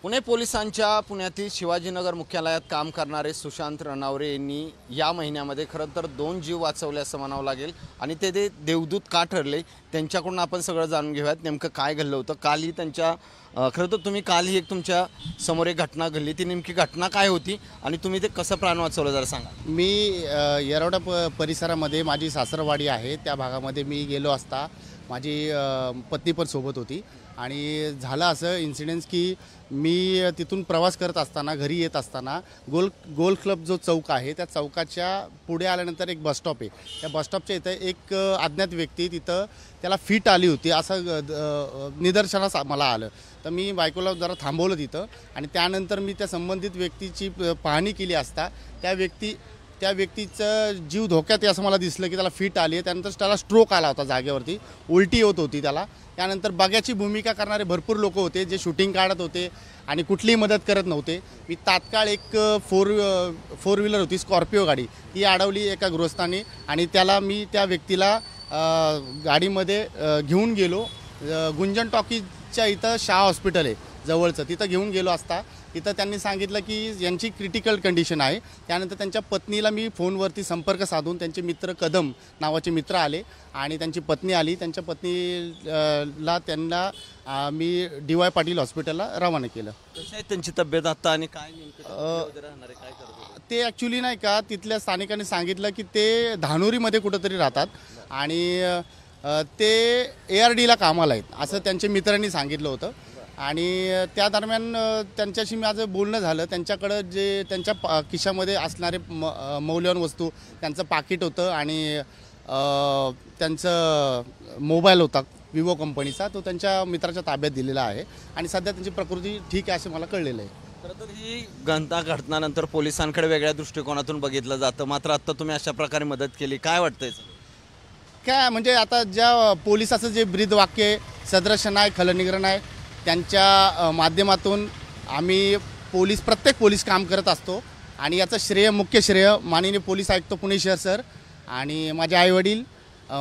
पुणे पोलिसांच्या पुण्यातील शिवाजीनगर मुख्यालयात काम करणारे सुशांत रणावरे यांनी या महिन्यामध्ये खरं तर 2 जीव वाचवले असं म्हणावं लागेल आणि ते देवदूत का ठरले त्यांच्याकडून आपण सगळं जाणून घेऊयात। नेमकं काय घडलं होतं कालही त्यांच्या खरं तर तुम्ही कालही एक तुमच्या समोर एक घटना घडली, ती नेमकी घटना काय होती आणि तुम्ही ते कसं प्राण वाचवलं जरा सांगा। मी येरवडा परिसरामध्ये माझी सासरवाडी आहे, त्या भागामध्ये मी गेलो असता माझी पत्नी पण सोबत होती आणि झालं असं इन्सिडेंट्स की मी तिथून प्रवास करत असताना घरी येत असताना गोल क्लब जो चौक आहे त्या चौकाच्या पुढे आल्यानंतर एक बसस्टॉप आहे, त्या बसस्टॉपच्या इथं एक अज्ञात व्यक्ती तिथं त्याला फिट आली होती असं निदर्शनास मला आलं। तर मी बायकोला जरा थांबवलं तिथं आणि त्यानंतर मी त्या संबंधित व्यक्तीची पाहणी केली असता त्या व्यक्तीचं जीव धोक्यात आहे असं मला दिसलं की त्याला फिट आली आहे। त्यानंतर त्याला स्ट्रोक आला होता, जागेवरती उलटी होत होती त्याला। त्यानंतर बघ्याची भूमिका करणारे भरपूर लोक होते जे शूटिंग काढत होते आणि कुठलीही मदत करत नव्हते। मी तात्काळ एक फोर व्हीलर होती स्कॉर्पिओ गाडी, ती अडवली एका गृहस्थाने आणि मी त्या व्यक्तीला गाडीमध्ये घेऊन गेलो। गुंजन टॉकीजच्या इथं शाह हॉस्पिटल आहे जवळचं, तिथं घेऊन गेलो असता तिथं त्यांनी सांगितलं की यांची क्रिटिकल कंडिशन आहे। त्यानंतर त्यांच्या पत्नीला मी फोनवरती संपर्क साधून त्यांचे मित्र कदम नावाचे मित्र आले आणि त्यांची पत्नी आली। त्यांच्या त्यांना मी DY पाटील हॉस्पिटलला रवाना केलं। कशी आहे त्यांची तब्येत आता आणि काय नेमकं काय करत ते ॲक्च्युली नाही का तिथल्या स्थानिकांनी सांगितलं की ते धानोरीमध्ये कुठंतरी राहतात आणि ते ARDला कामाला आहेत असं त्यांच्या मित्रांनी सांगितलं होतं आणि त्या दरम्यान त्यांच्याशी माझं बोलणं झालं। त्यांच्याकडं जे त्यांच्या खिशामध्ये असणारे मौल्यवान वस्तू, त्यांचं पाकिट होतं आणि त्यांचं मोबाईल होता विवो कंपनीचा, तो त्यांच्या मित्राच्या ताब्यात दिलेला आहे आणि सध्या त्यांची प्रकृती ठीक आहे असं मला कळलेलं आहे। खरं तर ही घटनानंतर पोलिसांकडे वेगळ्या दृष्टिकोनातून बघितलं जातं, मात्र आता तुम्ही अशा प्रकारे मदत केली, काय वाटतंय? काय म्हणजे आता ज्या पोलिसाचं जे ब्रीदवाक्य आहे सदृश नाही खलनिग्रह नाही, त्यांच्या माध्यमातून आम्ही प्रत्येक पोलीस काम करत असतो आणि याचं मुख्य श्रेय माननीय पोलीस आयुक्त पुणे शहर सर आणि माझे आईवडील,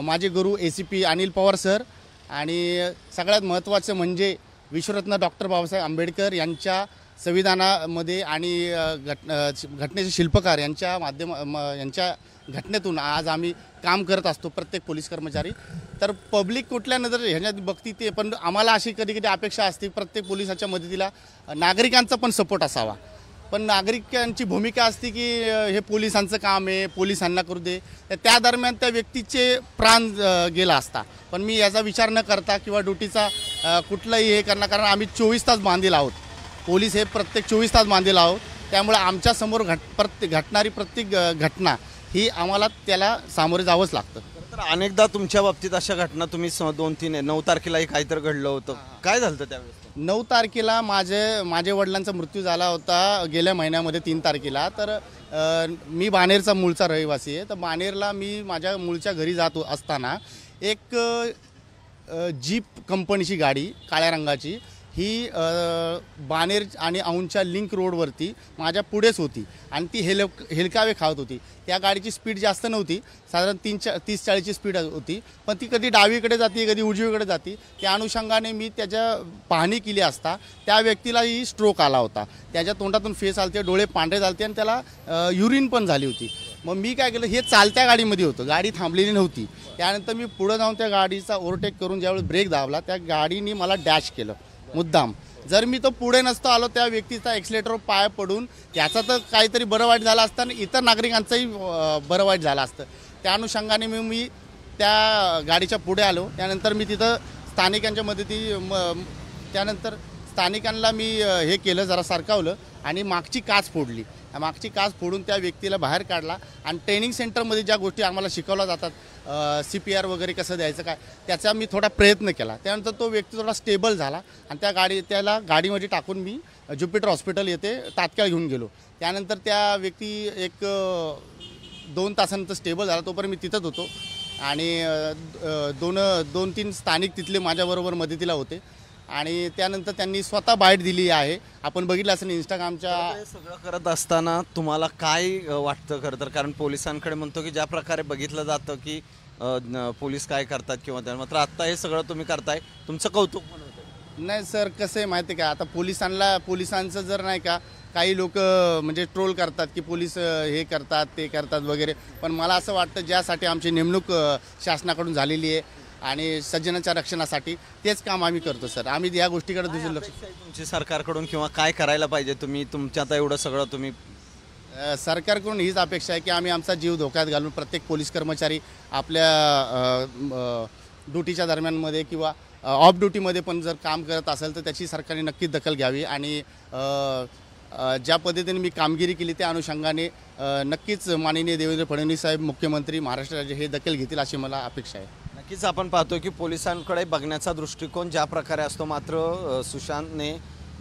माझे गुरु ACP अनिल पवार सर आणि सगळ्यात महत्त्वाचं म्हणजे विश्वरत्न डॉक्टर बाबासाहेब आंबेडकर यांच्या संविधानामध्ये आणि घटनेचे शिल्पकार यांच्या घटनेतून आज आम्ही काम करत असतो प्रत्येक पोलीस कर्मचारी। तर पब्लिक कुठल्या नजर ह्याच्यात बघती ते, पण आम्हाला अशी कधी कधी अपेक्षा असते प्रत्येक पोलिसाच्या मदतीला नागरिकांचा पण सपोर्ट असावा। पण नागरिकांची भूमिका असते की हे पोलिसांचं काम आहे, पोलिसांना करू दे, त्या दरम्यान त्या व्यक्तीचे प्राण गेला असता। पण मी याचा विचार न करता किंवा ड्युटीचा कुठलंही हे करणार, कारण आम्ही 24 तास बांधील आहोत, पोलीस हे प्रत्येक 24 तास बांधील आहोत, त्यामुळे आमच्यासमोर घटणारी प्रत्येक घटना ही आम्हाला त्याला सामोरे जावंच लागतं। तर अनेकदा तुमच्या बाबतीत अशा घटना तुम्ही 2-3-9 तारखेलाही काहीतरी घडलं होतं, काय झालं त्यावेळेस? 9 तारखेला माझ्या वडिलांचा मृत्यू झाला होता गेल्या महिन्यामध्ये 3 तारखेला। तर मी बाणेरचा मूळचा रहिवासी आहे, तर बाणेरला मी माझ्या मूळच्या घरी जात असताना एक जीप कंपनीची गाडी काळ्या रंगाची ही बाणेर आणि औंधच्या लिंक रोडवरती माझ्या पुढेच होती आणि ती हेलकावे खात होती। त्या गाडीची स्पीड जास्त नव्हती, साधारण 30-40ची स्पीड होती, पण ती कधी डावीकडे जाते कधी उजवीकडे जाते। त्या अनुषंगाने मी त्याच्या पाहणी केली असता त्या व्यक्तीलाही स्ट्रोक आला होता, त्याच्या तोंडातून फेस आलते, डोळे पांढरे झालते आणि त्याला युरिन पण झाली होती। मग मी काय केलं, हे चालत्या गाडीमध्ये होतं, गाडी थांबलेली नव्हती। त्यानंतर मी पुढं जाऊन त्या गाडीचा ओव्हरटेक करून ज्यावेळेस ब्रेक दाबला त्या गाडीने मला डॅश केलं मुद्दाम। जर मी तो पुढे नसतो आलो त्या व्यक्तीचा एक्सिलेटरवर पाय पडून त्याचा तर काहीतरी बरं वाईट झालं असतं आणि इतर नागरिकांचंही बरं वाईट झालं असतं। त्या अनुषंगाने मी त्या गाडीच्या पुढे आलो। त्यानंतर मी तिथं त्यानंतर स्थानिकांना मी हे केलं, जरा सरकावलं आणि मागची काच फोडली। मागची काच फोडून त्या व्यक्तीला बाहेर काढला आणि ट्रेनिंग सेंटरमध्ये ज्या गोष्टी आम्हाला शिकवल्या जातात CPR वगैरे कसं द्यायचं काय, त्याचा मी थोडा प्रयत्न केला। त्यानंतर तो व्यक्ती थोडा स्टेबल झाला आणि त्याला गाडीमध्ये टाकून मी ज्युपिटर हॉस्पिटल येथे तात्काळ घेऊन गेलो। त्यानंतर त्या व्यक्ती एक 2 तासानंतर स्टेबल झाला, तोपर्यंत मी तिथंच होतो आणि 2-3 स्थानिक तिथले माझ्याबरोबर मदतीला होते आणि त्यानंतर त्यांनी स्वतः बाईट दिली आहे। आपण बघितलं असेल इंस्टाग्रामच्या। सगळं करत असताना तुम्हाला काय वाटतं खरं तर, कारण पोलिसांकडे म्हणतो की ज्या प्रकारे बघितलं जातं की पोलीस काय करतात किंवा मात्र आत्ता हे सगळं तुम्ही करताय, तुमचं कौतुक पण होतं। नाही सर, कसं आहे माहिती आहे का, आता पोलिसांचं जर नाही का काही लोक म्हणजे ट्रोल करतात की पोलीस हे करतात ते करतात वगैरे, पण मला असं वाटतं ज्यासाठी आमची नेमणूक शासनाकडून झालेली आहे आणि सज्जनाच्या रक्षणासाठी तेच काम आम्ही करतो सर. आम्ही या गोष्टीकडे दुसरं तुमची सरकारकडून किंवा काय करायला पाहिजे तुम्ही तुमच्या आता एवढं सगळं तुम्ही सरकारकडून हीच अपेक्षा आहे की आम्ही आमचा जीव धोक्यात घालून प्रत्येक पोलीस कर्मचारी आपल्या ड्युटीच्या दरम्यानमध्ये किंवा ऑफ ड्युटीमध्ये पण जर काम करत असेल तर त्याची सरकारने नक्कीच दखल घ्यावी आणि ज्या पद्धतीने मी कामगिरी केली त्या अनुषंगाने नक्कीच माननीय देवेंद्र फडणवीस साहेब मुख्यमंत्री महाराष्ट्र राज्य हे दखल घेतील अशी मला अपेक्षा आहे. नक्कीच आपण पाहतो की पोलिसांकडे बघण्याचा दृष्टिकोन ज्या प्रकारे असतो, मात्र सुशांतने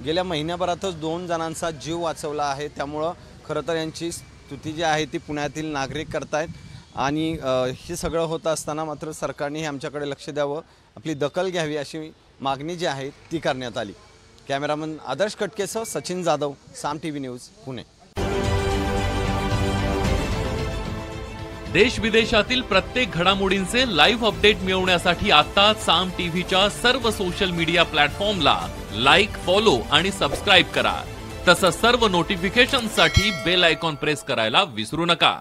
गेल्या महिन्याभरातच 2 जणांचा जीव वाचवला आहे. त्यामुळं खरं तर यांची स्तुती जी आहे ती पुण्यातील नागरिक करतायत आणि हे सगळं होत असताना मात्र सरकारने हे आमच्याकडे लक्ष द्यावं, आपली दखल घ्यावी अशी मागणी जी आहे ती करण्यात आली. कॅमेरामन आदर्श कटकेसह सचिन जाधव, साम टीव्ही न्यूज, पुणे. देश विदेशातील प्रत्येक घडामोडींचे लाईव्ह अपडेट मिळवण्यासाठी आता साम टीव्हीच्या सर्व सोशल मीडिया प्लॅटफॉर्मला लाईक, फॉलो आणि सबस्क्राईब करा. तसंच सर्व नोटिफिकेशनसाठी बेल आयकॉन प्रेस करायला विसरू नका.